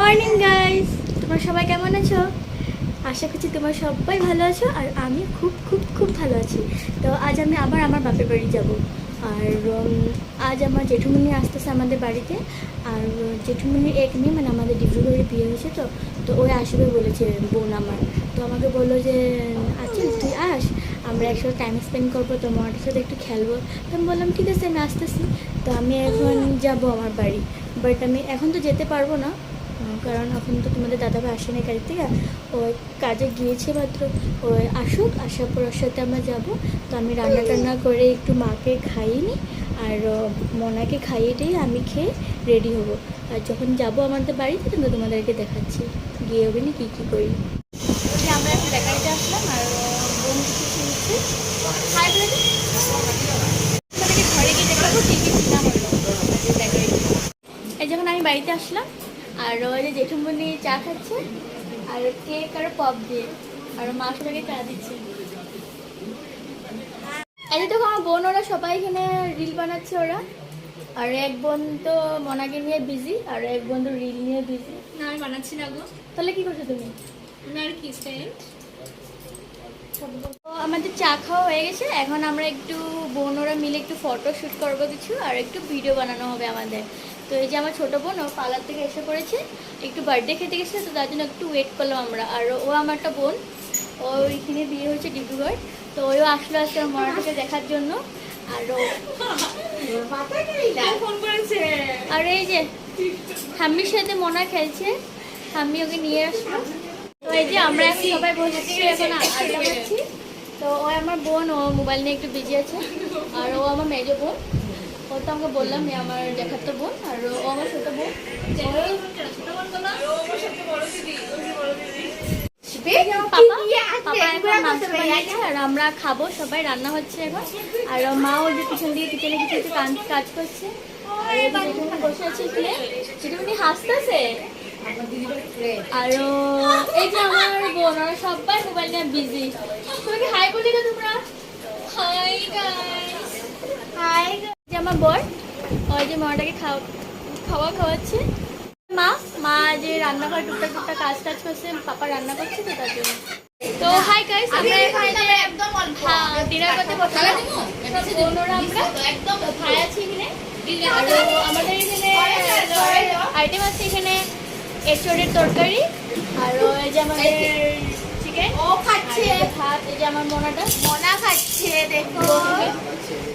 Morning guys, তোমরা সবাই কেমন আছো? আশা করছি তোমরা সবাই ভালো আছো আর আমি খুব খুব খুব ভালো আছি। তো আজ আমি আবার আমার বাপের বাড়ি যাব। আর আজ আমার জেঠুমনি আসতেছে আমাদের বাড়িতে। আর জেঠুমনির এক মেয়ে, মানে আমাদের ডিব্রুগড়ে বিয়ে হয়েছে, তো তো ওই আসবে বলেছে বোন আমার। তো আমাকে বললো যে আচ্ছা তুই আস, আমরা একসাথে টাইম স্পেন্ড করবো, তো মামাটার সাথে একটু খেলবো। তো আমি বললাম ঠিক আছে, আমি আসতেছি। তো আমি এখন যাব আমার বাড়ি, বাট আমি এখন তো যেতে পারবো না, কারণ এখন তো তোমাদের দাদাভাই আসে না কাজের থেকে, ওই কাজে গিয়েছে মাত্র। ওই আসুক, আসার পর ওর সাথে আমরা যাবো। তো আমি রান্না টান্না করে একটু মাকে খাইয়ে নিই আর মনাকে খাইয়ে দিয়ে আমি খেয়ে রেডি হবো। আর যখন যাবো আমাদের বাড়িতে তখন তোমাদেরকে দেখাচ্ছি গিয়ে হবে না কী কী করি। আমরা একটা বেকারিতে আসলাম আর বোন কিছু কিনছি। হাই বলে তোমাদেরকে ঘরে গিয়ে দেখাবো কী কী কিনা হলো বেকারিতে। এই যখন আমি বাড়িতে আসলাম আর ওই যে জেঠুমনি চা খাচ্ছে আর কেক আর পপ দিয়ে, আর মা সবাইকে চা দিচ্ছে। এই দেখো আমার বোন, ওরা সবাই এখানে রিল বানাচ্ছে ওরা। আর এক বোন তো মনাকে নিয়ে বিজি, আর এক বোন তো রিল নিয়ে বিজি। না আমি বানাচ্ছি না গো। তাহলে কি করছো তুমি? আমি আর কি সেন্ট। তো আমাদের চা খাওয়া হয়ে গেছে, এখন আমরা একটু বোন ওরা মিলে একটু ফটো শ্যুট করবো কিছু, আর একটু ভিডিও বানানো হবে আমাদের। তো এই যে আমার ছোটো বোন, ও পার্লার থেকে এসে পড়েছে, একটু বার্থডে খেতে গেছিলো, তো তার জন্য একটু ওয়েট করলাম আমরা। আর ও আমার একটা বোন, ও ওইখানে বিয়ে হয়েছে ডিব্রুগড়, তো ওইও আসলো আজকে আমার মনাটাকে দেখার জন্য। আর ফোন করেছে। আর এই যে ঠাম্মির সাথে মনা খেলছে, ঠাম্মি ওকে নিয়ে আসলো। তো এই যে আমরা এখন সবাই বসেছি, এখন আড্ডা মারছি। তো ও আমার বোন, ও মোবাইল নিয়ে একটু বিজি আছে। আর ও আমার মেজো বোন, ও তো আমাকে বললাম এ আমার দেখার তো বোন। আর ও আমার ছোটো বোন। পাপা এখন মাংস বানিয়েছে আর আমরা খাবো সবাই, রান্না হচ্ছে এখন। আর মা ওই যে পিছন দিয়ে কিচেনে কিছু একটু কাজ করছে। আর যেটুকুনি বসে আছে এখানে, যেটুকুনি হাসতেছে। আর এই যে আমার বোন, ওরা সবাই মোবাইল নিয়ে বিজি। তোমাকে হাই বলি না তোমরা? Hi guys. হাই। যে আমার বর, ওই যে মাটাকে খাওয়াচ্ছে। মা যে রান্নাঘর টুকটাক কাজ করছে, পাপা রান্না করছে, তো তার জন্য। তো হাই গাইস, আমরা এখানে ডিনার করতে বসলাম। বোনরা আমরা একদম ভাই আছি এখানে। আর আমাদের এখানে আইটেম আছে এখানে এঁচড়ের তরকারি, আর এই যে আমাদের চিকেন, ও খাচ্ছে ভাত। এই যে আমার মনা খাচ্ছে, দেখো।